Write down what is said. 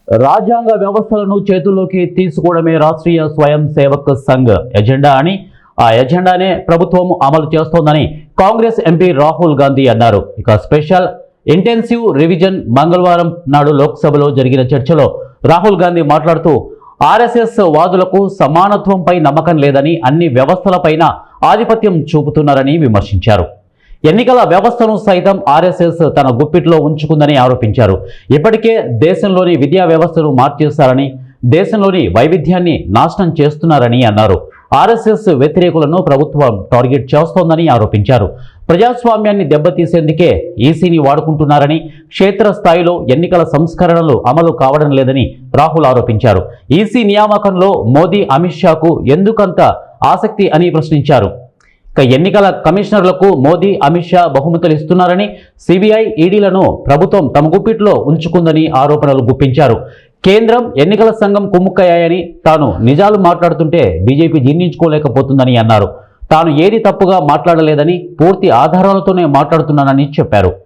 రాజ్యాంగ వ్యవస్థలను చేతుల్లోకి తీసుకోవడమే రాష్ట్రీయ స్వయం సేవక్ సంఘ్ ఎజెండా అని, ఆ ఎజెండానే ప్రభుత్వం అమలు చేస్తోందని కాంగ్రెస్ ఎంపీ రాహుల్ గాంధీ అన్నారు. ఇక స్పెషల్ ఇంటెన్సివ్ రివిజన్ మంగళవారం నాడు లోక్సభలో జరిగిన చర్చలో రాహుల్ గాంధీ మాట్లాడుతూ ఆర్ఎస్ఎస్ వాదులకు సమానత్వంపై నమ్మకం లేదని, అన్ని వ్యవస్థలపైన ఆధిపత్యం చూపుతున్నారని విమర్శించారు. ఎన్నికల వ్యవస్థను సైతం ఆర్ఎస్ఎస్ తన గుప్పిట్లో ఉంచుకుందని ఆరోపించారు. ఇప్పటికే దేశంలోని విద్యా వ్యవస్థను మార్చేశారని, దేశంలోని వైవిధ్యాన్ని నాశనం చేస్తున్నారని అన్నారు. ఆర్ఎస్ఎస్ వ్యతిరేకులను ప్రభుత్వం టార్గెట్ చేస్తోందని ఆరోపించారు. ప్రజాస్వామ్యాన్ని దెబ్బతీసేందుకే ఈసీని వాడుకుంటున్నారని, క్షేత్రస్థాయిలో ఎన్నికల సంస్కరణలు అమలు కావడం లేదని రాహుల్ ఆరోపించారు. ఈసీ నియామకంలో మోదీ, అమిత్ షాకు ఎందుకంత ఆసక్తి అని ప్రశ్నించారు. ఎన్నికల కమిషనర్లకు మోదీ, అమిత్ షా బహుమతులు ఇస్తున్నారని, సిబిఐ, ఈడీలను ప్రభుత్వం తమ గుప్పిట్లో ఉంచుకుందని ఆరోపణలు గుప్పించారు. కేంద్రం, ఎన్నికల సంఘం కుమ్ముక్కయ్యాయని, తాను నిజాలు మాట్లాడుతుంటే బీజేపీ జీర్ణించుకోలేకపోతుందని అన్నారు. తాను ఏది తప్పుగా మాట్లాడలేదని, పూర్తి ఆధారాలతోనే మాట్లాడుతున్నానని చెప్పారు.